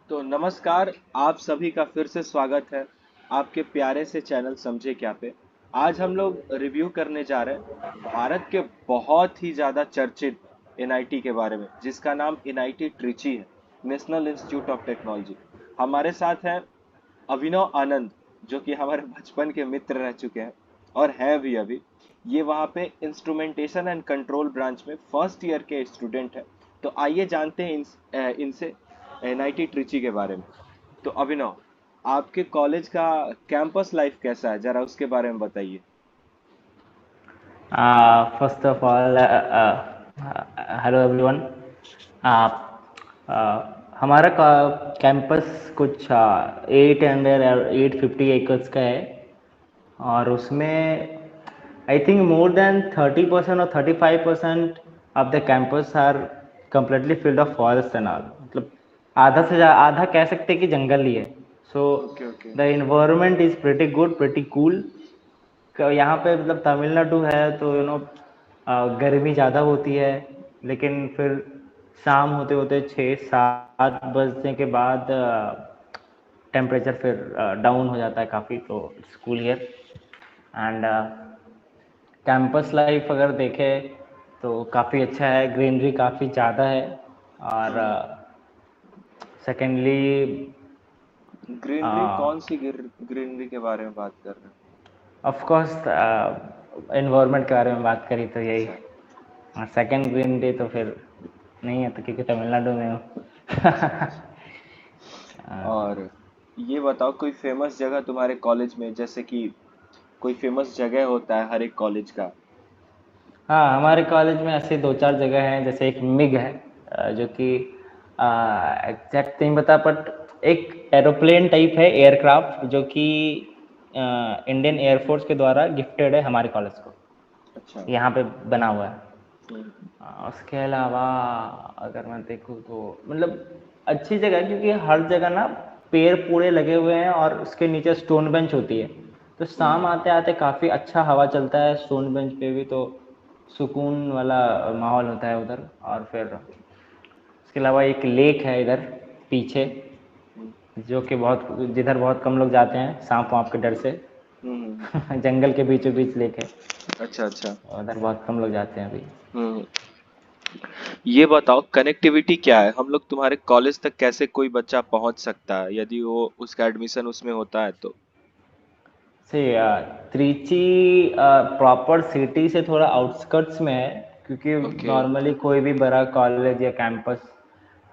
तो नमस्कार, आप सभी का फिर से स्वागत है आपके प्यारे से चैनल समझे क्या पे। आज हम लोग रिव्यू करने जा रहे हैं भारत के बहुत ही ज़्यादा चर्चित एनआईटी के बारे में, जिसका नाम एनआईटी ट्रिची है, नेशनल इंस्टीट्यूट ऑफ टेक्नोलॉजी। हमारे साथ हैं अभिनव आनंद, जो कि हमारे बचपन के मित्र रह चुके हैं और हैं भी अभी। ये वहाँ पे इंस्ट्रूमेंटेशन एंड कंट्रोल ब्रांच में फर्स्ट ईयर के स्टूडेंट हैं। तो आइए जानते हैं इनसे एनआईटी ट्रिची के बारे में। तो अभिनव, आपके कॉलेज का कैंपस लाइफ कैसा है, जरा उसके बारे में बताइए। First of all, hello everyone. हमारा कैंपस कुछ 850 एकर्स का है और उसमें आई थिंक मोर देन 30% और 35% off the campus are completely filled of forest and all, मतलब आधा कह सकते हैं कि जंगल ही है. So okay okay. The environment is pretty good, pretty cool. यहाँ पे मतलब तमिलनाडु है तो गर्मी ज़्यादा होती है, लेकिन फिर शाम होते होते 6-7 बजने के बाद टेम्परेचर फिर डाउन हो जाता है काफ़ी. तो it's cool here. And campus life अगर देखें तो काफ़ी अच्छा है, ग्रीनरी काफ़ी ज़्यादा है. और हम्म। सेकेंडली ग्रीनरी कौन सी ग्रीनरी के बारे में बात कर रहे हैं? ऑफ कोर्स एनवायरनमेंट के बारे में बात करी तो यही. अच्छा। और सेकंड ग्रीन डे तो फिर नहीं है तो, क्योंकि तमिलनाडु में हूँ. अच्छा अच्छा। और ये बताओ, कोई फेमस जगह तुम्हारे कॉलेज में, जैसे कि कोई फेमस जगह होता है हर एक कॉलेज का। हाँ, हमारे कॉलेज में ऐसे दो चार जगह हैं. जैसे एक मिग है, जो कि एग्जैक्ट नहीं बता, बट एक एरोप्लेन टाइप है, एयरक्राफ्ट, जो कि इंडियन एयरफोर्स के द्वारा गिफ्टेड है हमारे कॉलेज को. अच्छा। यहाँ पे बना हुआ है. हम्म। उसके अलावा अगर मैं देखूँ तो मतलब अच्छी जगह है, क्योंकि हर जगह ना पेड़ पूरे लगे हुए हैं और उसके नीचे स्टोन बेंच होती है. तो शाम हम्म। आते आते काफ़ी अच्छा हवा चलता है स्टोन बेंच पे भी, तो सुकून वाला माहौल होता है उधर. और फिर उसके अलावा एक लेक है इधर पीछे, हम्म। जो कि जिधर बहुत कम लोग जाते हैं सांप वाप के डर से. हम्म। जंगल के बीचों बीच लेक है, अच्छा अच्छा। उधर बहुत कम लोग जाते हैं अभी. हम्म। ये बताओ, कनेक्टिविटी क्या है, हम लोग तुम्हारे कॉलेज तक कैसे कोई बच्चा पहुंच सकता है यदि वो उसका एडमिशन उसमें होता है तो? से त्रिची प्रॉपर सिटी से थोड़ा आउटस्कर्ट्स में है, क्योंकि ओके। नॉर्मली कोई भी बड़ा कॉलेज या कैंपस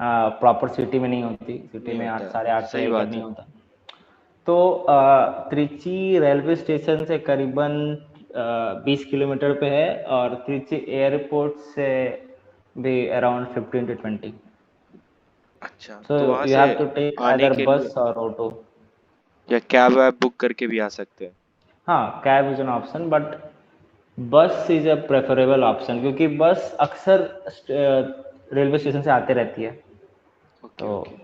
प्रॉपर सिटी में नहीं होती. सिटी नहीं में होता आठ है, साढ़े आठ सौ सही एकड़ बात नहीं है। होता. तो त्रिची रेलवे स्टेशन से करीबन 20 किलोमीटर पे है, और त्रिची एयरपोर्ट से भी अराउंड 15 to 20. अच्छा, सो तो वहां यू से हैव टू टेक आने अदर के लिए बस और ऑटो. या कैब वैब बुक करके भी आ सकते हैं? हाँ, cab is an option, but बस इज़ अ प्रेफरेबल ऑप्शन, क्योंकि बस अक्सर रेलवे स्टेशन से आते रहती है. ओके तो ओके।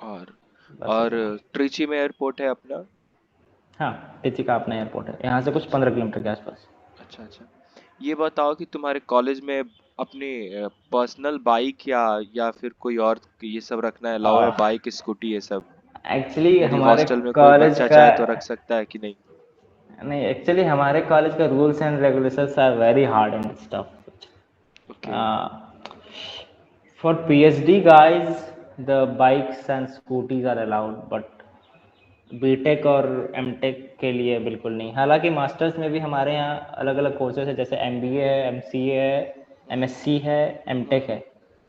और बस इज़ और एन ऑप्शन. ट्रिची में एयरपोर्ट है अपना? हाँ, टिची का अपना एयरपोर्ट है, यहाँ से कुछ अच्छा 15 किलोमीटर के आसपास. अच्छा। अच्छा, ये बताओ कि तुम्हारे कॉलेज में अपनी पर्सनल बाइक या फिर कोई और ये सब रखना अलाउ है, बाइक स्कूटी ये सब? एक्चुअली यदि हमारे हॉस्टल में कोई कॉलेज बच्चा का चाहे तो रख सकता है कि नहीं? नहीं, एक्चुअली हमारे कॉलेज का rules and regulations are very hard and stuff. Okay. For PhD guys, the bikes and scooties are allowed, but BTech और एमटेक के लिए बिल्कुल नहीं. हालांकि मास्टर्स में भी हमारे यहाँ अलग अलग कोर्सेज है, जैसे एमबीए है, एमसीए है, हम्म। एमएससी है, एमटेक हम्म। है.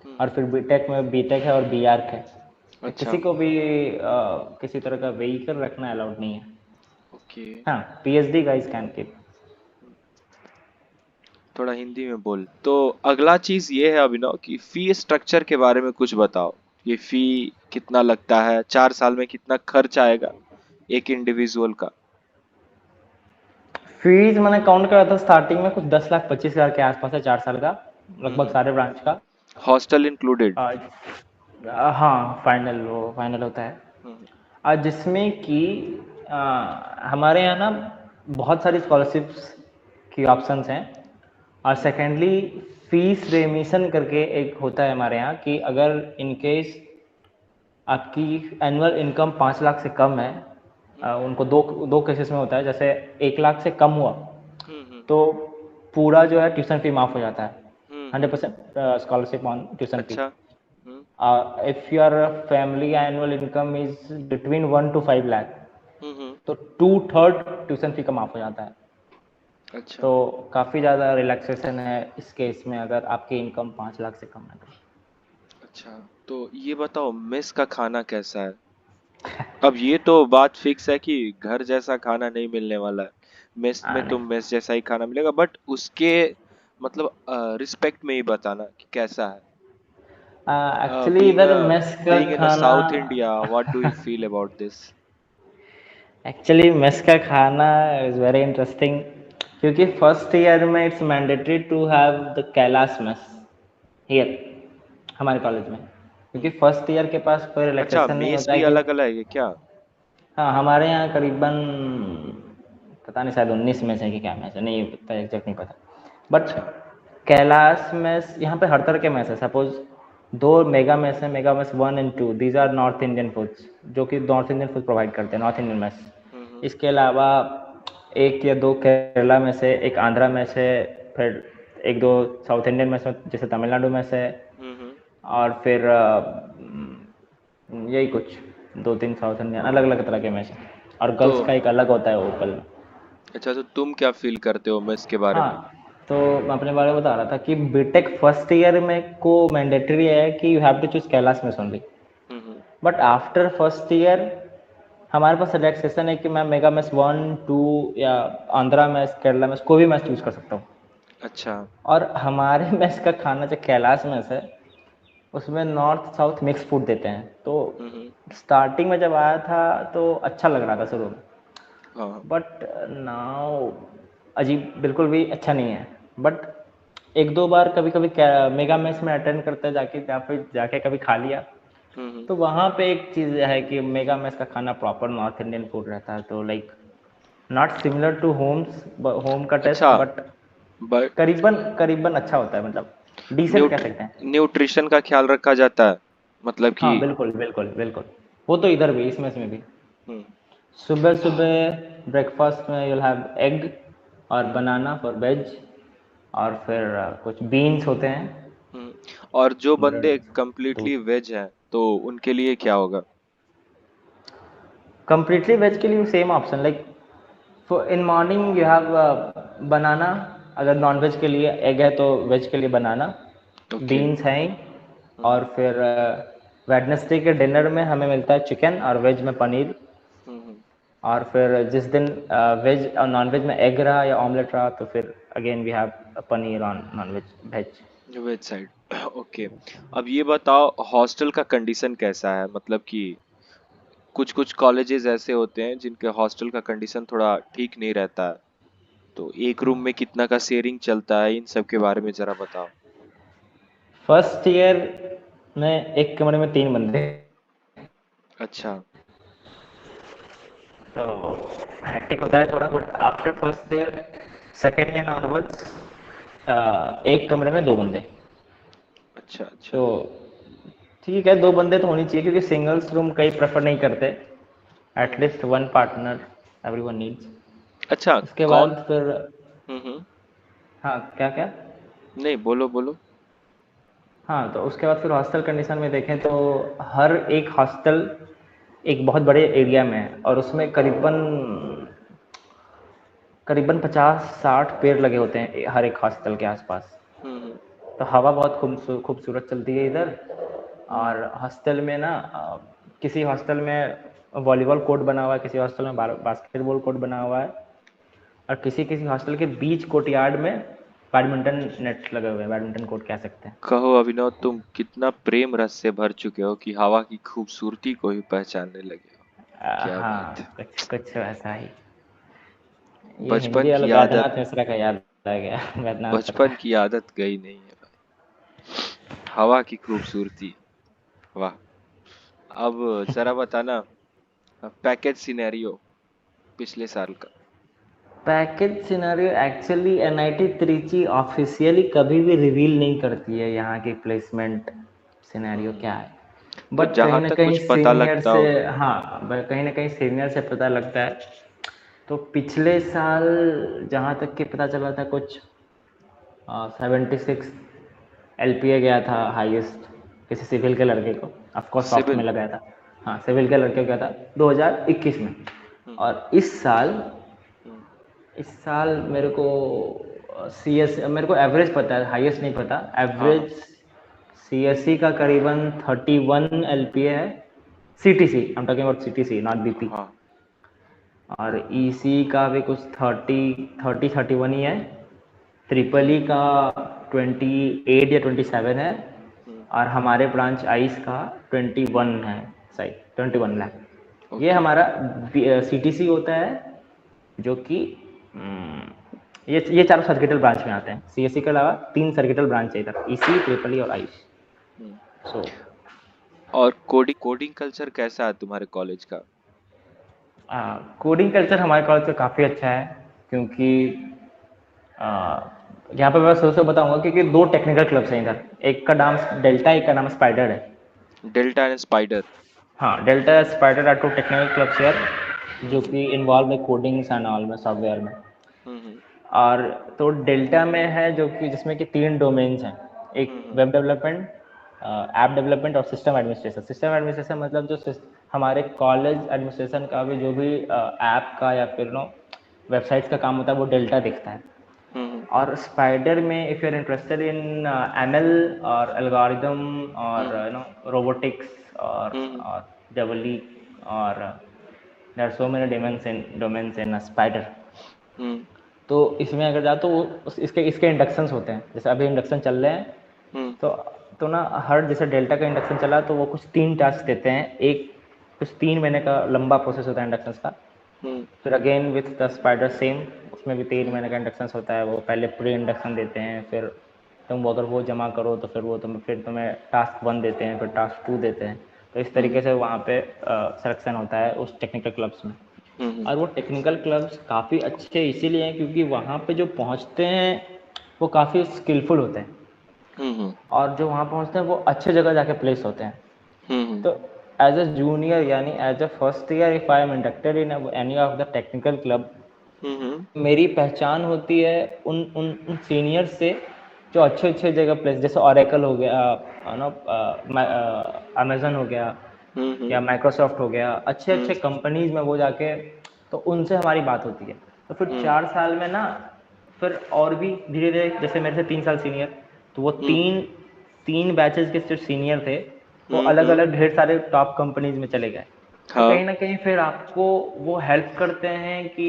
और हम्म। फिर बीटेक में बीटेक है और बीआर्क है. तो अच्छा। किसी को भी किसी तरह का व्हीकल रखना अलाउड नहीं है. ओके। हाँ, पीएचडी गाइस कैन कीप. थोड़ा हिंदी में बोल तो। अगला चीज ये है अभिनव कि फी स्ट्रक्चर के बारे में कुछ बताओ। ये फी कितना लगता है, 4 साल में कितना खर्च आएगा एक इंडिविजुअल का? फीस मैंने काउंट करा था स्टार्टिंग में कुछ 10,25,000 के आसपास है 4 साल का, लगभग हम्म। सारे ब्रांच का. Hostel included? आज हाँ, फाइनल वो फाइनल होता है. हम्म। आज जिसमें कि हमारे यहाँ ना बहुत सारी स्कॉलरशिप्स की ऑप्शंस हैं. और हम्म। सेकेंडली फीस रेमिशन करके एक होता है हमारे यहाँ, कि अगर इन केस आपकी एनुअल इनकम 5 लाख से कम है, उनको दो दो केसेस में होता है। जैसे 1 लाख से कम हुआ हम्म तो पूरा जो है ट्यूशन फी माफ हो जाता है, hmm 100% scholarship on tuition fee. अच्छा। If your family annual income is between 1 to 5 lakh, hmm. तो 2/3 ट्यूशन फी का माफ हो जाता है। अच्छा। तो काफ़ी ज़्यादा रिलैक्सेशन है इस केस में, अगर आपकी इनकम 5 लाख से कम है तो। अच्छा, तो ये बताओ मेस का खाना कैसा है? अब ये तो बात फिक्स है कि घर जैसा खाना नहीं मिलने वाला है। मेस में नहीं, तुम मेस जैसा ही खाना मिलेगा, बट उसके मतलब रिस्पेक्ट में ही बताना कि कैसा है। एक्चुअली बीइंग इधर मेस का बीइंग इन अ खाना, south India, what do you feel about this? Actually mess का खाना इज़ वेरी इंटरेस्टिंग, क्योंकि फर्स्ट ईयर में it's mandatory to have the Kailash mess here, हमारे कॉलेज में। क्योंकि फर्स्ट ईयर के पास कोई अच्छा, रिलैक्सेशन नहीं मेस होता है भी कि, अलग अलग है क्या? हाँ हमारे यहाँ करीबन, पता नहीं शायद 19 में से है कि क्या मैच है, नहीं पता, एग्जैक्ट नहीं पता। बट अच्छा। कैलाश मैस, यहाँ पे हर तरह के मैस है। सपोज दो मेगा मैस है, mega mess 1 and 2, these are north Indian foods, जो कि नॉर्थ इंडियन फूड प्रोवाइड करते हैं, नॉर्थ इंडियन मैस। हम्म इसके अलावा एक या दो केरला में से, एक आंध्रा में से, फिर एक दो साउथ इंडियन में से, जैसे तमिलनाडु में से, हम्म। और फिर यही कुछ 2-3 साउथ इंडियन, अलग अलग तरह के मैच हैं। और तो गर्ल्स का एक अलग होता है ओपल में। अच्छा, तो तुम क्या फील करते हो मेस के बारे में? हाँ, तो मैं अपने बारे में बता रहा था कि बीटेक फर्स्ट ईयर में को मैंडेटरी है कि you have to choose Kailash में only. Hmm. But after first year हमारे पास रिलैक्सेशन है कि मैं मेगा मैस 1, 2 या आंध्रा मैस, केरला मैस, कोई भी मैस चूज कर सकता हूँ। अच्छा। और हमारे मैस का खाना जो कैलाश मैस है, उसमें नॉर्थ साउथ मिक्स फूड देते हैं। तो हम्म। स्टार्टिंग में जब आया था तो अच्छा लग रहा था शुरू में, हाँ। बट नाउ अजीब, बिल्कुल भी अच्छा नहीं है। बट एक दो बार कभी कभी मेगा मेस में अटेंड करते जाके, या फिर जाके कभी खा लिया, हम्म। तो वहाँ पे एक चीज़ है कि मेगा मेस का खाना प्रॉपर नॉर्थ इंडियन फूड रहता है, तो like not similar to homes, home का टेस्ट, अच्छा, बट बट करीबन करीबन अच्छा होता है, मतलब डिसेंट कह सकते हैं। न्यूट्रिशन का ख्याल रखा जाता है, मतलब कि। हाँ बिल्कुल बिल्कुल बिल्कुल, वो तो इधर भी, इस मेस में भी हम्म सुबह सुबह ब्रेकफास्ट में यूल हैव एग और हम्म बनाना फॉर वेज, और फिर कुछ बीन्स होते हैं, हम्म। और जो बंदे ब्रेड, कंप्लीटली दूध। वेज हैं तो उनके लिए क्या होगा? कंप्लीटली वेज के लिए same option, like in morning you have banana, अगर नॉन वेज के लिए एग है तो वेज के लिए बनाना, ओके। बीन्स हैं ही। हम्म और फिर वेडनेसडे के डिनर में हमें मिलता है चिकन, और वेज में पनीर। हम्म। और फिर जिस दिन वेज और नॉन वेज में एग रहा या ऑमलेट रहा, तो फिर again we have paneer on non veg veg. Veg side. Okay. अब ये बताओ हॉस्टल का कंडीशन कैसा है, मतलब कि कुछ कुछ कॉलेजेस ऐसे होते हैं जिनके हॉस्टल का कंडीशन थोड़ा ठीक नहीं रहता है, तो एक रूम में कितना का शेयरिंग चलता है, इन सब के बारे में जरा बताओ। फर्स्ट ईयर में एक कमरे में 3 बंदे, अच्छा। तो हैक्टिक होता है थोड़ा, but after first year second year onwards एक कमरे में 2 बंदे। अच्छा। अच्छा। तो ठीक है, 2 बंदे तो होनी चाहिए, क्योंकि सिंगल्स रूम कई प्रेफर नहीं करते, hmm at least one partner everyone needs. अच्छा। उसके कौन? बाद फिर, हम्म। हाँ क्या क्या, नहीं, बोलो बोलो। हाँ तो उसके बाद फिर हॉस्टल कंडीशन में देखें तो हर एक हॉस्टल एक बहुत बड़े एरिया में है, और उसमें करीबन करीबन 50-60 पेड़ लगे होते हैं हर एक हॉस्टल के आसपास। हम्म तो हवा बहुत खूबसूरत चलती है इधर। हम्म और हॉस्टल में ना किसी हॉस्टल में वॉलीबॉल कोर्ट बना हुआ है, किसी हॉस्टल में बास्केटबॉल कोर्ट बना हुआ है, और किसी किसी हॉस्टल के बीच कोर्टयार्ड में बैडमिंटन नेट लगे हुए हैं, बैडमिंटन कोर्ट कह सकते हैं। कहो अभिनव, तुम कितना प्रेम रस से भर चुके हो कि हवा की खूबसूरती को ही पहचानने लगे हो। क्या बात हाँ है। कुछ कुछ वैसा ही। ये बचपन हिंदी वाला की आदत, वैद्यनाथ मिश्रा का याद आ गया। वैद्यनाथ सर बचपन का। की आदत गई नहीं है भाई। हवा की खूबसूरती। वाह। अब जरा बताना पैकेज सिनेरियो पिछले साल का। Package scenario, actually NIT Trichy officially कभी भी रिवील नहीं करती है यहाँ की प्लेसमेंट सिनेरियो हम्म क्या है। तो बट कहीं जहाँ ना तक कहीं कुछ पता सीनियर लगता से, हो। हाँ कहीं ना कहीं सीनियर से पता लगता है। तो पिछले साल जहाँ तक कि पता चला था कुछ 76 LPA गया था हाईएस्ट किसी सिविल के लड़के को। ऑफकोर्स सॉफ्ट में सिविल। लगाया था। हाँ सिविल के लड़के को गया था 2021 में। हम्म और हम्म इस साल मेरे को CS मेरे को एवरेज पता है, हाईएस्ट नहीं पता। हाँ हाँ। एवरेज CSE का करीबन 31 LPA है। CTC, I am talking about CTC not BP। हाँ। और EC का भी कुछ 31 ही है। ट्रिपल हम्म ई का 28 या 27 है। हम्म। और हमारे ब्रांच आइस का 21 है, सही 21 लाख। ये ओके। हमारा CTC होता है, जो कि ये चारों सर्किटल ब्रांच में आते हैं। CSE के अलावा 3 सर्किटल ब्रांच है इधर, EC ट्रिपल ई और आइस। हम्म। सो और कोडिंग कल्चर कैसा है तुम्हारे कॉलेज का? कोडिंग कल्चर हमारे कॉलेज का काफ़ी अच्छा है, क्योंकि आ, यहाँ पे मैं शुरू से बताऊंगा, क्योंकि 2 टेक्निकल क्लब्स हैं इधर। एक का नाम डेल्टा, एक का नाम स्पाइडर है। Delta and Spider. हाँ, Delta Spider are 2 technical clubs here, जो हम्म कि इन्वॉल्व है कोडिंग्स एंड ऑल में, सॉफ्टवेयर में। हम्म और तो डेल्टा में है जो कि जिसमें कि 3 डोमेन्स हैं। एक हम्म वेब डेवलपमेंट, ऐप डेवलपमेंट और सिस्टम एडमिनिस्ट्रेशन। सिस्टम एडमिनिस्ट्रेशन मतलब जो हमारे कॉलेज एडमिनिस्ट्रेशन का भी जो भी ऐप का या फिर वेबसाइट्स का काम होता है, वो डेल्टा देखता है। हम्म और स्पाइडर में if you are interested in ML और एल्गोरिदम और हम्म रोबोटिक्स हम्म और डबली और there are so many domains in Spider. Hmm तो इसमें अगर जाओ तो इसके इसके इंडक्शंस होते हैं। जैसे अभी इंडक्शन चल रहे हैं, हम्म तो ना हर जैसे डेल्टा का इंडक्शन चला तो वो कुछ 3 टास्क देते हैं। एक कुछ 3 महीने का लंबा प्रोसेस होता है इंडक्शन का। हम्म फिर again with the spider same, उसमें भी 3 महीने का इंडक्शन होता है। वो पहले प्री इंडक्शन देते हैं, फिर तुम अगर वो जमा करो तो फिर वो तुम्हें टास्क 1 देते हैं, फिर टास्क 2 देते हैं। तो इस हम्म तरीके से वहाँ पे सिलेक्शन होता है उस टेक्निकल क्लब्स में। हम्म और वो टेक्निकल क्लब्स काफ़ी अच्छे इसीलिए हैं क्योंकि वहाँ पे जो पहुँचते हैं वो काफ़ी स्किलफुल होते हैं। हम्म और जो वहाँ पहुँचते हैं वो अच्छे जगह जाके प्लेस होते हैं। हम्म तो एज अ जूनियर यानी as a first year, if I am inducted in any of the technical club, hmm मेरी पहचान होती है उन सीनियर से जो अच्छे अच्छे जगह प्लेस, जैसे ओरेकल हो गया, ना अमेजन हो गया हम्म या माइक्रोसॉफ्ट हो गया, अच्छे हम्म अच्छे कंपनीज में वो जाके, तो उनसे हमारी बात होती है। तो फिर हम्म 4 साल में ना, फिर और भी धीरे धीरे, जैसे मेरे से 3 साल सीनियर, तो वो हम्म तीन तीन बैचेस के जो सीनियर थे वो अलग हम्म। अलग ढेर सारे टॉप कंपनीज में चले गए। तो हाँ। कहीं ना कहीं फिर आपको वो हेल्प करते हैं कि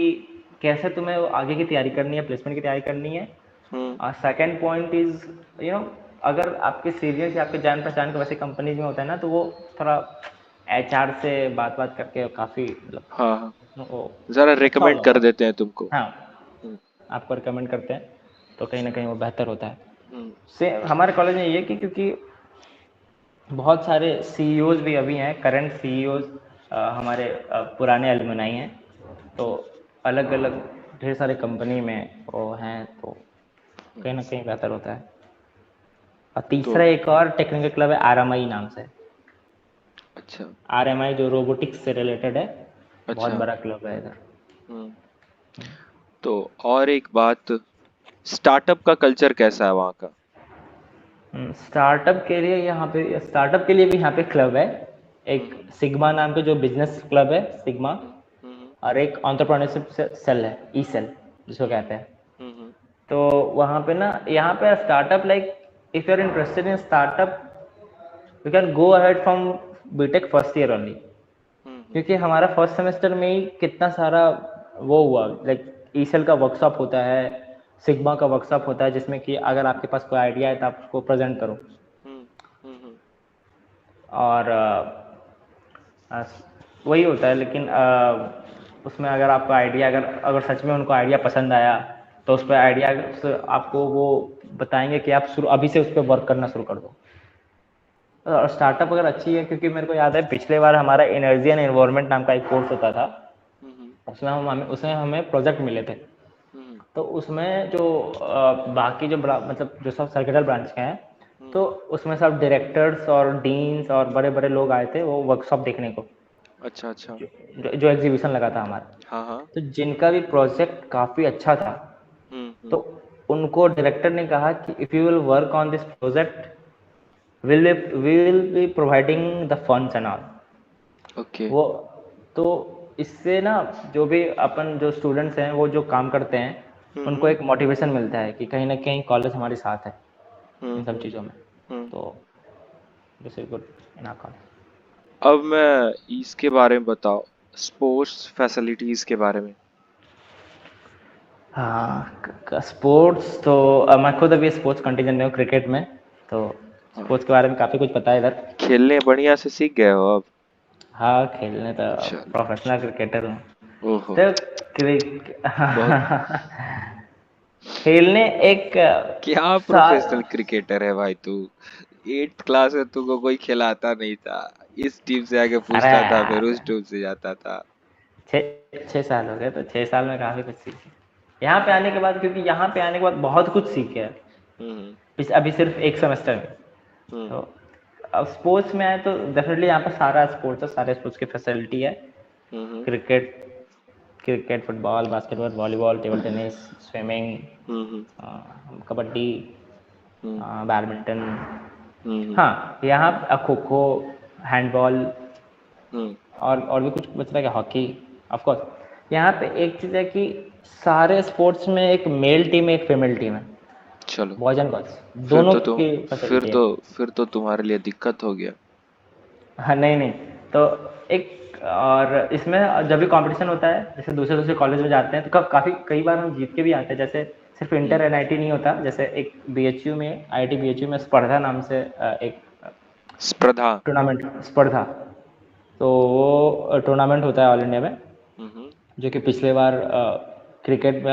कैसे तुम्हें आगे की तैयारी करनी है, प्लेसमेंट की तैयारी करनी है। हम्म और second point is, you know अगर आपके सीनियर या आपके जान पहचान के वैसे कंपनीज में होता है ना, तो वो थोड़ा HR से बात बात करके काफ़ी मतलब हाँ हाँ। वो जरा अच्छा हो रिकमेंड कर जाता देते हैं तुमको। है। हाँ, हम्म आपको रिकमेंड करते हैं तो कहीं ना कहीं वो बेहतर होता है। हम्म से हमारे कॉलेज में ये कि क्योंकि बहुत सारे CEOs भी अभी हैं, करंट CEOs हमारे पुराने एलुमनाई हैं। तो अलग अलग ढेर सारे कंपनी में वो हैं, तो कहीं ना कहीं बेहतर होता है। और तो तीसरा एक और टेक्निकल क्लब है RMI नाम से। अच्छा। RMI जो रोबोटिक्स से रिलेटेड है, बहुत अच्छा। बड़ा क्लब है इधर। हम्म। तो और एक बात, स्टार्टअप का कल्चर कैसा है वहाँ का? स्टार्टअप के लिए भी यहाँ पे क्लब है। एक हम्म सिग्मा नाम के जो बिजनेस क्लब है, सिग्मा। हम्म हम्म और एक एंटरप्रेन्योरशिप सेल है, E सेल जिसको कहते हैं। हम्म तो वहाँ पे ना, यहाँ पे startup like, if you are interested in startup you can go ahead from BTech first year only. Hmm क्योंकि हमारा फर्स्ट सेमेस्टर में ही कितना सारा वो हुआ, लाइक E सेल का वर्कशॉप होता है, सिग्मा का वर्कशॉप होता है, जिसमें कि अगर आपके पास कोई आइडिया है तो आप उसको प्रेजेंट करो। हम्म हम्म और वही होता है। लेकिन उसमें अगर आपका आइडिया, अगर अगर सच में उनको आइडिया पसंद आया, तो उस पर हम्म आइडिया आपको वो बताएंगे कि आप शुरू अभी से उस पर वर्क करना शुरू कर दो। और स्टार्टअप अगर अच्छी है, क्योंकि मेरे को याद है पिछले बार हमारा एनर्जी एंड एनवायरनमेंट नाम का एक कोर्स होता था। हम्म उसमें हमें प्रोजेक्ट मिले थे। हम्म तो उसमें जो बाकी जो मतलब जो सब सर्किटल ब्रांच के हैं, तो हम्म। उसमें सब डायरेक्टर्स और डीन्स और बड़े बड़े लोग आए थे वो वर्कशॉप देखने को, अच्छा अच्छा। जो एग्जीबिशन लगा था हमारा। हाँ हाँ। तो जिनका भी प्रोजेक्ट काफ़ी अच्छा था, तो हम्म। उनको डायरेक्टर ने कहा कि if you will work on this project we will be providing the funds and all. Okay. वो तो इससे ना जो भी अपन जो स्टूडेंट्स हैं वो जो काम करते हैं उनको हम्म। एक मोटिवेशन मिलता है कि कहीं ना कहीं कॉलेज हमारे साथ है इन सब हम्म। चीज़ों में। हम्म। तो this is good in our college. अब मैं इसके बारे में बताओ, स्पोर्ट्स फैसिलिटीज के बारे में। हाँ, स्पोर्ट्स तो मैं खुद अभी स्पोर्ट्स कंटिन्यू नहीं हूँ क्रिकेट में, तो हाँ, स्पोर्ट्स के बारे में काफ़ी कुछ पता है इधर। खेलने बढ़िया से सीख गए हो अब। हाँ, खेलने तो चलो। प्रोफेशनल क्रिकेटर हूँ। ओहो। तो क्रिक बहुत। खेलने एक क्या साल। प्रोफेशनल क्रिकेटर है भाई तू। 8th क्लास में तुमको कोई खिलाता नहीं था, इस टीम से आके अरे पूछता था, फिर यार, उस टीम से जाता था। 6 साल हो गए तो 6 साल में काफ़ी कुछ सीखे यहाँ पे आने के बाद, क्योंकि यहाँ पे आने के बाद बहुत कुछ सीखे है हम्म। अभी सिर्फ एक सेमेस्टर में। हम्म। तो अब स्पोर्ट्स में आए तो डेफिनेटली यहाँ पर सारा स्पोर्ट्स है, सारे स्पोर्ट्स की फैसिलिटी है। Hmm. Cricket cricket football basketball volleyball table tennis swimming, hmm. Kabaddi, hmm. Badminton. Hmm. हाँ, यहाँ खो खो, हैंडबॉल, हम्म। और भी कुछ बच रहा है क्या, हॉकी। ऑफ कोर्स यहाँ पे एक चीज़ है कि सारे स्पोर्ट्स में एक मेल टीम एक फीमेल टीम है, चलो। बॉयज एंड गर्ल्स फिर दोनों तो तुम की फिर फैसिलिटी है। तो फिर तो तुम्हारे लिए दिक्कत हो गया। हाँ, नहीं नहीं, तो एक और इसमें जब भी कंपटीशन होता है जैसे दूसरे दूसरे कॉलेज में जाते हैं तो काफ़ी कई बार हम जीत के भी आते हैं। जैसे सिर्फ हम्म। इंटर एनआईटी नहीं होता, जैसे एक बीएचयू में आईआईटी बीएचयू में स्पर्धा नाम से एक स्पर्धा। टूर्नामेंट स्पर्धा, तो वो टूर्नामेंट होता है ऑल इंडिया में, हम्म। जो कि पिछले बार क्रिकेट में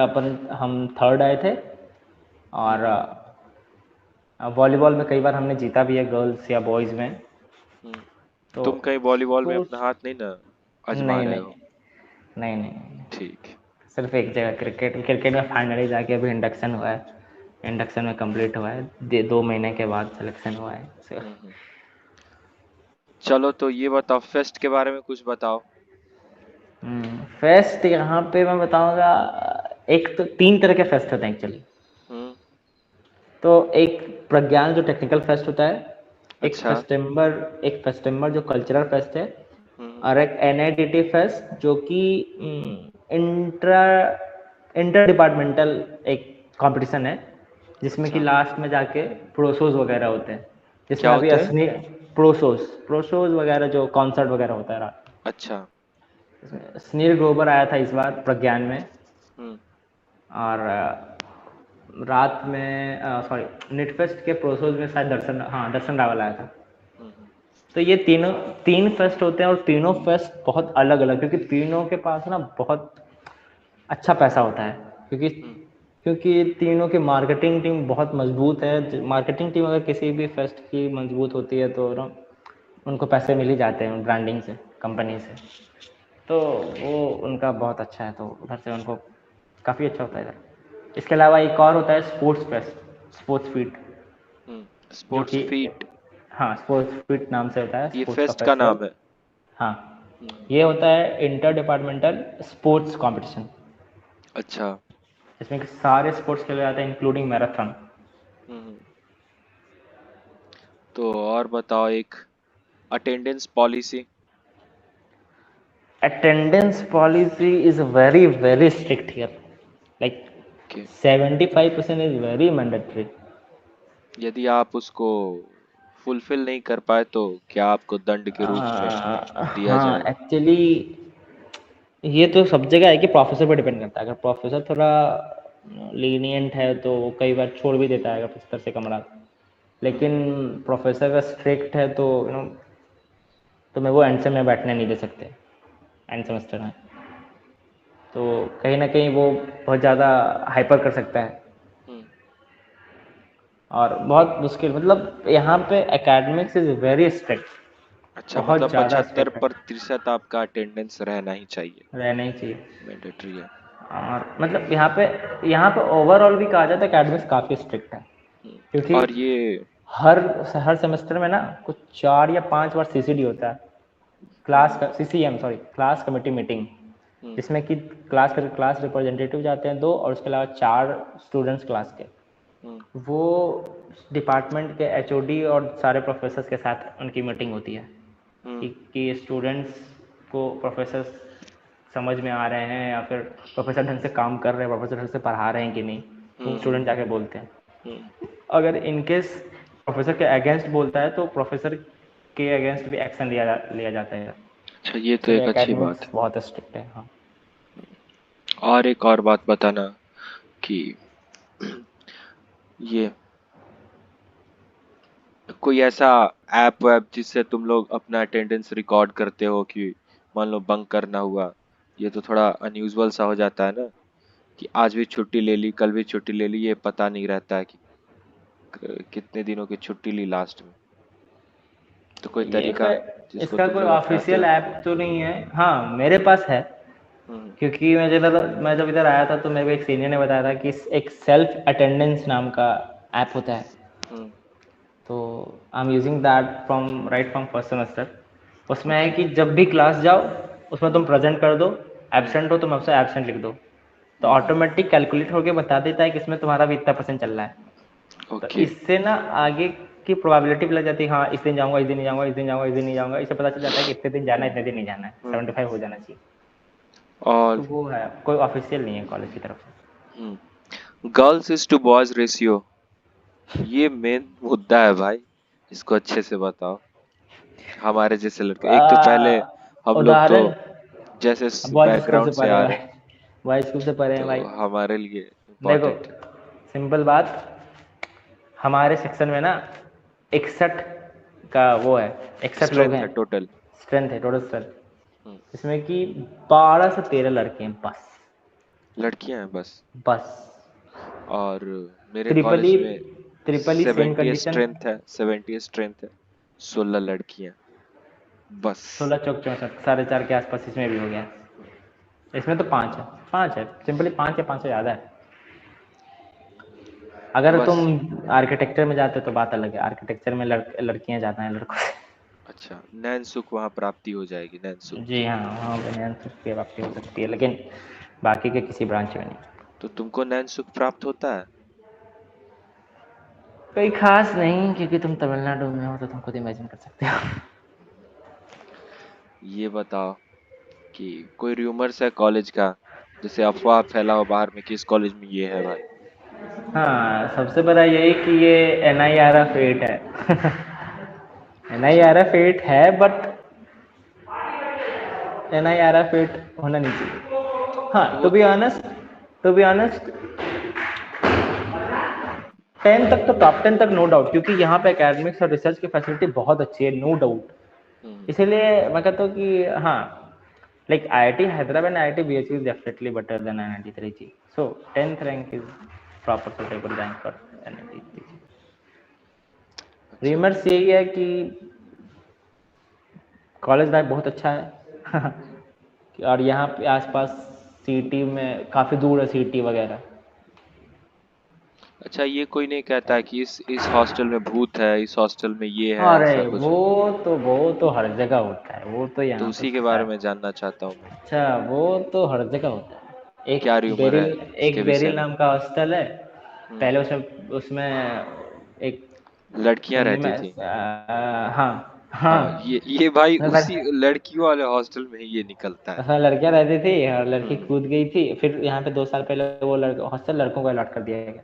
हम थर्ड आए थे। और हम्म। वॉलीबॉल में कई बार हमने जीता भी है गर्ल्स या बॉयज़ में। हम्म। तो तुम कहीं वॉलीबॉल में अपना स्पोर्ट्स, हाथ नहीं ना आजमा नहीं रहे नहीं हो। नहीं नहीं, ठीक। सिर्फ एक जगह क्रिकेट क्रिकेट में फाइनली जाके अभी इंडक्शन हुआ है, इंडक्शन में कंप्लीट हुआ है, 2 महीने के बाद सिलेक्शन हुआ है हम्म। चलो तो ये बताओ, फेस्ट के बारे में कुछ बताओ। फेस्ट यहाँ पे मैं बताऊँगा, एक तो 3 तरह के फेस्ट होते हैं एक्चुअली। हम्म। तो एक प्रज्ञान जो टेक्निकल फेस्ट होता है, अच्छा। एक फेस्टिम्बर जो कल्चरल फेस्ट है, हम्म। और एक एनआईडीटी फेस्ट जो कि इंट्रा इंटर डिपार्टमेंटल एक कंपटीशन है, जिसमें कि अच्छा। लास्ट में जाके प्रोसोज वगैरह होते हैं, क्या जिसमें अभी होते हैं? असनी प्रोसोज वगैरह जो कॉन्सर्ट वगैरह होता है रात अच्छा। में। स्नील ग्रोवर आया था इस बार प्रज्ञान में, हम्म। और रात में सॉरी निटफेस्ट के प्रोसोज में शायद दर्शन, हाँ दर्शन रावल आया था। हम्म। तो ये तीनों 3 फेस्ट होते हैं, और तीनों फेस्ट बहुत अलग अलग, क्योंकि तीनों के पास ना बहुत अच्छा पैसा होता है, क्योंकि हम्म। क्योंकि तीनों की मार्केटिंग टीम बहुत मजबूत है। मार्केटिंग टीम अगर किसी भी फेस्ट की मजबूत होती है तो ना उनको पैसे मिल ही जाते हैं ब्रांडिंग से, कंपनी से। तो वो उनका बहुत अच्छा है, तो उधर से उनको काफ़ी अच्छा होता है इधर। इसके अलावा एक और होता है स्पोर्ट्स फेस्ट, स्पोर्ट्स फीट, जो स्पोर्ट्स कि फीट। हाँ स्पोर्ट्स फीट नाम से होता है, ये स्पोर्ट्स का फेस्ट का फेस्टिवल। नाम है? हाँ, हम्म। ये होता है इंटर डिपार्टमेंटल स्पोर्ट्स कंपटीशन, अच्छा। जिसमें कि सारे स्पोर्ट्स खेले जाते हैं इंक्लूडिंग मैराथन। हम्म। तो और बताओ, एक attendance policy. Attendance policy is very very strict here, like के 75% इज वेरी मैंडेटरी। यदि आप उसको फुलफिल नहीं कर पाए तो क्या आपको दंड के रूप में दिया हाँ, जाएगा? एक्चुअली ये तो सब जगह है कि प्रोफेसर पर डिपेंड करता है। अगर प्रोफेसर थोड़ा लीनियंट है तो वो कई बार छोड़ भी देता है अगर पुस्तर से कमरा। लेकिन हम्म। प्रोफेसर अगर स्ट्रिक्ट है तो तो मैं वो एंड से में बैठने नहीं दे सकते एंड सेमेस्टर में। तो कहीं ना कहीं वो बहुत ज़्यादा हाइपर कर सकता है, हम्म। और बहुत मुश्किल, मतलब यहाँ पे एकेडमिक्स इज़ वेरी स्ट्रिक्ट, अच्छा, बहुत मतलब ज़्यादा पचहत्तर स्ट्रिक्ट है, प्रतिशत आपका अटेंडेंस रहना ही चाहिए। रहना ही चाहिए। मैंडेटरी है। और मतलब यहाँ पे ओवरऑल भी कहा जाए तो एकेडमिक्स काफ़ी स्ट्रिक्ट है, क्योंकि और ये हर हर सेमेस्टर में ना कुछ 4 या 5 बार सीसीडी होता है, क्लास का CCM sorry class committee meeting, hmm जिसमें कि क्लास रिप्रेजेंटेटिव जाते हैं 2 और उसके अलावा 4 स्टूडेंट्स क्लास के। हम्म वो डिपार्टमेंट के एचओडी और सारे प्रोफेसर्स के साथ उनकी मीटिंग होती है हम्म कि स्टूडेंट्स को प्रोफेसर समझ में आ रहे हैं या फिर प्रोफेसर ढंग से काम कर रहे हैं, प्रोफेसर ढंग से पढ़ा रहे हैं कि नहीं, वो स्टूडेंट हम्म जाके बोलते हैं। हम्म अगर इनकेस प्रोफेसर के अगेंस्ट बोलता है तो प्रोफेसर के अगेंस्ट भी एक्शन लिया जाता है। अच्छा, ये तो इसलिए एक अच्छी बात एकेडमिक्स है। बहुत स्ट्रिक्ट है। हाँ, और एक और बात बताना कि ये कोई ऐसा ऐप वैप जिससे तुम लोग अपना अटेंडेंस रिकॉर्ड करते हो कि मान लो बंक करना हुआ, ये तो थोड़ा अनयूजुअल सा हो जाता है ना कि आज भी छुट्टी ले ली, कल भी छुट्टी ले ली, ये पता नहीं रहता है कि कितने दिनों की छुट्टी ली लास्ट में। तो कोई ये तरीका जिसको इसका तुम कोई लोग अपनाते ऑफिशियल हो? ऐप तो नहीं है। हाँ, मेरे पास है, हम्म क्योंकि मैं जब इधर आया था तो मेरे को एक सीनियर ने बताया था कि एक सेल्फ अटेंडेंस नाम का ऐप होता है। हम्म तो I am using that from first semester. उसमें है ओके। कि जब भी क्लास जाओ उसमें तुम हम्म प्रेजेंट कर दो, हम्म एब्सेंट हो तुम आपसे एब्सेंट लिख दो, तो हम्म ऑटोमेटिक कैलकुलेट होके बता देता है कि इसमें तुम्हारा भी इतना परसेंट चल रहा है। तो ओके। इससे ना आगे की प्रोबेबिलिटी भी लग जाती है, हाँ इस दिन जाऊंगा, इस दिन नहीं जाऊंगा, इस दिन जाऊंगा, इस दिन नहीं जाऊंगा, इससे पता चल जाता है कि इतने दिन जाना है, इतने दिन नहीं जाना है, हम्म 75 हो जाना चाहिए। तो और वो है, कोई ऑफिशियल नहीं है कॉलेज की तरफ से। Girls is to boys ratio, ये मेन मुद्दा है भाई, इसको अच्छे से बताओ। हमारे जैसे लड़के, एक तो पहले हम लोग तो उदाहरण, जैसे बॉयज स्कूल से बैकग्राउंड से पढ़े आ हैं रहे भाई, बॉयज स्कूल से पढ़े हैं भाई। तो हमारे लिए देखो, इम्पोर्टेंट है। सिंपल बात, हमारे सेक्शन में ना 61 का वो है, 61 लोग स्ट्रेंथ हैं, है टोटल। स्ट्रेंथ है टोटल स्ट्रेंथ, हम्म, इसमें कि 12 से 13 लड़के हैं बस। लड़कियां हैं बस। बस और मेरे ट्रिपल ई, कॉलेज में triple E same 70 condition. Strength है, 70 स्ट्रेंथ है, 16 लड़कियां बस। 16 चौक 64, साढ़े 4 के आसपास इसमें भी हो गया। इसमें तो 5 है, 5 है, सिंपली 5 या 5 से ज़्यादा है। अगर तुम बस। आर्किटेक्चर में जाते तो बात अलग है, आर्किटेक्चर में लड़कियां ज़्यादा हैं लड़कों से। अच्छा, नैन सुख वहां प्राप्ति हो जाएगी, नैन सुख जी की। हाँ, वहाँ पे नैन की प्राप्ति हो सकती है, लेकिन बाकी के किसी ब्रांच में नहीं। तो तुमको नैन सुख प्राप्त होता है? कोई खास नहीं, क्योंकि तुम तमिलनाडु में हो तो तुम खुद इमेजिन कर सकते हो। ये बताओ कि कोई रूमर्स है कॉलेज का, जैसे अफवाह फैला हो बाहर में कि इस कॉलेज में ये है भाई? हाँ, सबसे बड़ा यही कि ये NIRF 8 है। अच्छा। NIRF 8 है, बट NIRF 8 होना नहीं चाहिए। हाँ, वो टू बी ऑनेस्ट 10 तक तो टॉप 10 तक नो डाउट, क्योंकि यहाँ पे एकेडमिक्स और रिसर्च की फैसिलिटी बहुत अच्छी है, नो डाउट। हम्म, इसीलिए मैं कहता हूँ कि हाँ, like IIT Hyderabad and IIT BHU is definitely better than NIT Trichy. So 10th rank is proper suitable rank for NIT Trichy. अच्छा। रीमर्स यही है कि कॉलेज लाइफ बहुत अच्छा है। और यहाँ पे आसपास सिटी में काफ़ी दूर है, सिटी वगैरह। अच्छा, ये कोई नहीं कहता है कि इस हॉस्टल में भूत है, इस हॉस्टल में ये है, अरे ऐसा कुछ? वो तो हर जगह होता है, वो तो तो यहाँ पे उसी के बारे में जानना चाहता हूँ मैं। अच्छा, वो तो हर जगह होता है। क्या र्यूमर है इसके एक विषय बेरिल में? नाम का हॉस्टल है। हम्म, पहले उसमें उसमें एक लड़कियां सुनने में रहती थी। हाँ हाँ, हाँ, ये भाई उसमें उसी लड़कियों वाले हॉस्टल में ही ये निकलता है। उसमें लड़कियां रहती थी और लड़की हम्म। कूद गई थी, फिर यहाँ पे 2 साल पहले वो हॉस्टल लड़कों को अलॉट कर दिया गया।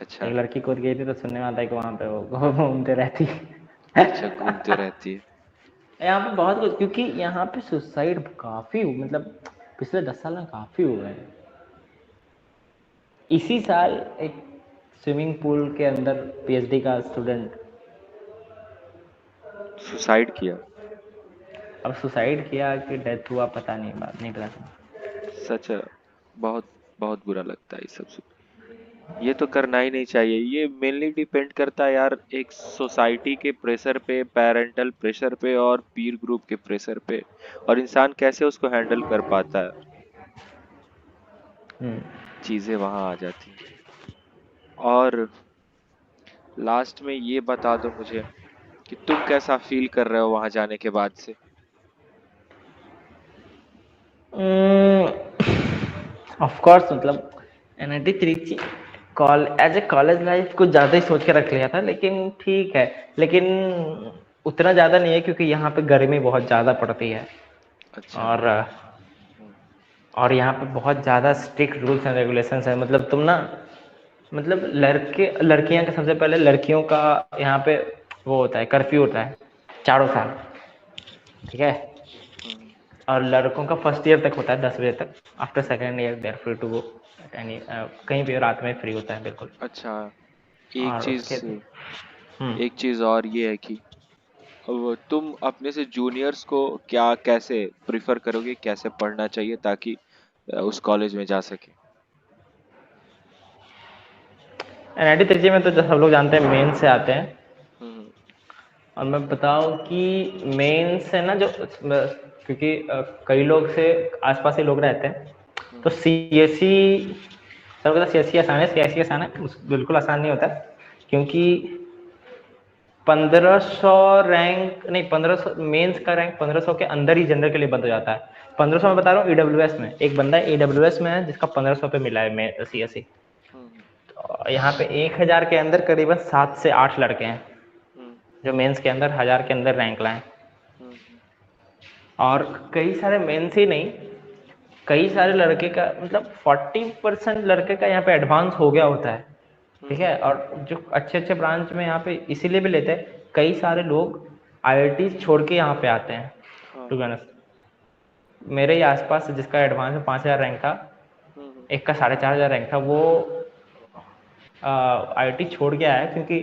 अच्छा। एक लड़की कूद गई थी तो सुनने में आता है कि वहाँ पे वो घूमते रहती है। अच्छा, घूमते रहती है। यहाँ पे बहुत कुछ, क्योंकि यहाँ पे सुसाइड काफी मतलब पिछले 10 साल में काफी हुए हैं। इसी साल एक स्विमिंग पूल के अंदर PhD का स्टूडेंट सुसाइड किया? अब सुसाइड किया कि डेथ हुआ पता नहीं, बात नहीं पता चला। सच है। बहुत बहुत बुरा लगता है ये सब सुन। ये तो करना ही नहीं चाहिए। ये मेनली डिपेंड करता है यार, एक सोसाइटी के प्रेशर पे, पेरेंटल प्रेशर पे और पीर ग्रुप के प्रेशर पे, और इंसान कैसे उसको हैंडल कर पाता है, हम्म। चीजें वहां आ जाती हैं। और लास्ट में ये बता दो मुझे कि तुम कैसा फील कर रहे हो वहां जाने के बाद से। ऑफ कोर्स मतलब NIT Trichy call as a college life कुछ ज़्यादा ही सोच के रख लिया था, लेकिन ठीक है। लेकिन उतना ज़्यादा नहीं है क्योंकि यहाँ पे गर्मी बहुत ज़्यादा पड़ती है। अच्छा। और हम्म, और यहाँ पे बहुत ज़्यादा स्ट्रिक्ट रूल्स एंड रेगुलेशंस है। मतलब तुम ना, मतलब लड़के लड़कियां का सबसे पहले लड़कियों का यहाँ पे वो होता है, कर्फ्यू होता है 4 साल, ठीक है। हम्म, और लड़कों का फर्स्ट ईयर तक होता है 10 बजे तक। After second year they are free to go any, कहीं भी रात में फ्री होता है बिल्कुल। अच्छा। एक और चीज उसके हम्म एक चीज और ये है कि अब तुम अपने से जूनियर्स को क्या कैसे प्रिफर करोगे, कैसे पढ़ना चाहिए ताकि उस कॉलेज में जा सके। एनआईटी त्रिची में तो जो सब लोग जानते हैं मेन से आते हैं। हम्म। और मैं बताऊं कि मेन से ना जो क्योंकि कई लोग से आसपास ही लोग रहते हैं, तो हम्म। सीएससी सबको पता, सीएससी आसान है, सीएससी आसान है, बिल्कुल आसान नहीं होता। क्योंकि 1500 रैंक नहीं, 1500 मेंस का रैंक 1500 के अंदर ही जनरल के लिए बंद हो जाता है। 1500 मैं बता रहा हूँ ईडब्ल्यूएस में, एक बंदा ईडब्ल्यूएस में है जिसका 1500 पे मिला है सीएससी। हम्म। तो यहाँ पे 1000 के अंदर करीबन 7 से 8 लड़के हैं हम्म। जो मेंस के अंदर 1000 के अंदर रैंक लाए। हम्म। और कई सारे मेंस ही नहीं, कई सारे लड़के का मतलब 40% लड़के का यहाँ पे एडवांस हो गया होता है, ठीक हम्म। है। और जो अच्छे अच्छे ब्रांच में यहाँ पे इसीलिए भी लेते हैं, कई सारे लोग आईआईटी छोड़ के यहाँ पे आते हैं। हाँ। टू बी ऑनेस्ट, मेरे ही आसपास जिसका एडवांस में 5000 रैंक था, हम्म। एक का 4500 रैंक था, वो आईआईटी छोड़ के आया क्योंकि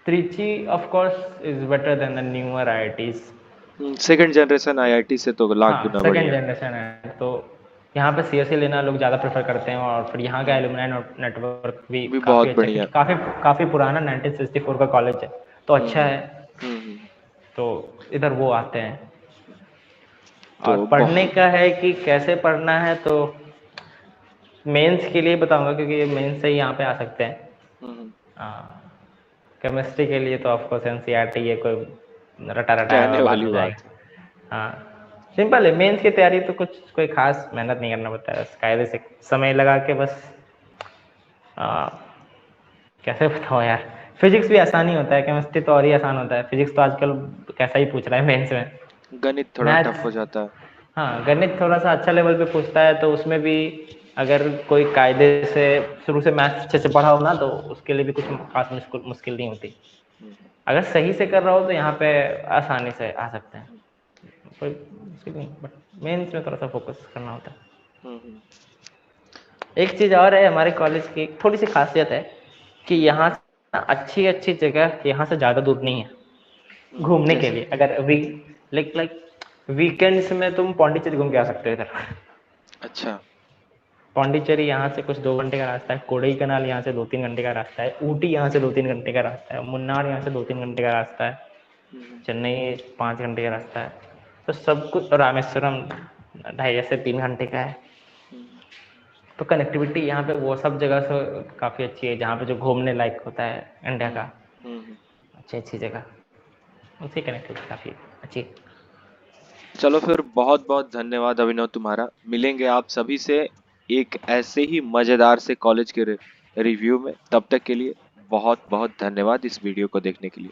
Trichy of course is better than the newer IITs. Second generation IIT से तो लाख हाँ, गुना सेकेंड बढ़िया। जनरेशन है तो यहाँ पे सीएससी लेना लोग ज़्यादा प्रेफर करते हैं। और फिर यहाँ का हम्म। एलुमनाई नेटवर्क भी भी काफ़ी बहुत अच्छा है बढ़िया। क्योंकि काफ़ी काफ़ी पुराना 1964 का कॉलेज है, तो अच्छा हम्म। है। हम्म। तो इधर वो आते हैं। तो और पढ़ने बहुत। का है कि कैसे पढ़ना है, तो मेंस के लिए बताऊंगा क्योंकि मेंस से ही यहाँ पे आ सकते हैं। हम्म। केमिस्ट्री के लिए तो ऑफकोर्स एनसीईआरटी ये कोई रटा कहने रटाया बात वाली हो बात जाएगी। है। हाँ, सिंपल है। मेंस की तैयारी तो कुछ कोई खास मेहनत नहीं करना पड़ता है, बस कायदे से समय लगा के बस आ, कैसे बताओ यार। फिजिक्स भी आसान ही होता है, केमिस्ट्री तो और ही आसान होता है, फिजिक्स तो आजकल कैसा ही पूछ रहा है मेंस में। गणित थोड़ा टफ मैथ्स, हो जाता है। हाँ गणित थोड़ा सा अच्छा लेवल पे पूछता है, तो उसमें भी अगर कोई कायदे से शुरू से मैथ्स अच्छे से पढ़ा हो ना, तो उसके लिए भी कुछ खास मुश्किल मुश्किल नहीं होती। हम्म। अगर सही से कर रहा हो तो यहाँ पे आसानी से आ सकते हैं, कोई मुश्किल नहीं। बट मेंस में थोड़ा सा फोकस करना होता है। हम्म। एक चीज़ और है, हमारे कॉलेज की थोड़ी सी खासियत है कि हम्म। यहाँ अच्छी अच्छी जगह यहाँ से ज़्यादा दूर नहीं है घूमने के जैसे। लिए। अगर लाइक लाइक वीकेंड्स में तुम पौंडीचेरी घूम के आ सकते हो इधर। अच्छा। पौंडीचेरी यहाँ से कुछ 2 घंटे का रास्ता है, कोडई कनाल यहाँ से 2-3 घंटे का रास्ता है, ऊटी यहाँ से 2-3 घंटे का रास्ता है, मुन्नार यहाँ से 2-3 घंटे का रास्ता है, हम्म। चेन्नई 5 घंटे का रास्ता है। तो सब कुछ, रामेश्वरम 2.5 से 3 घंटे का है। हम्म। तो कनेक्टिविटी यहाँ पे वो सब जगह से काफ़ी अच्छी है, जहाँ पे जो घूमने लायक होता है इंडिया हम्म। का, हम्म। अच्छी अच्छी जगह, उसकी कनेक्टिविटी काफ़ी अच्छी है। चलो फिर बहुत बहुत धन्यवाद अभिनव तुम्हारा। मिलेंगे आप सभी से एक ऐसे ही मजेदार से कॉलेज के रिव्यू में। तब तक के लिए बहुत बहुत धन्यवाद इस वीडियो को देखने के लिए।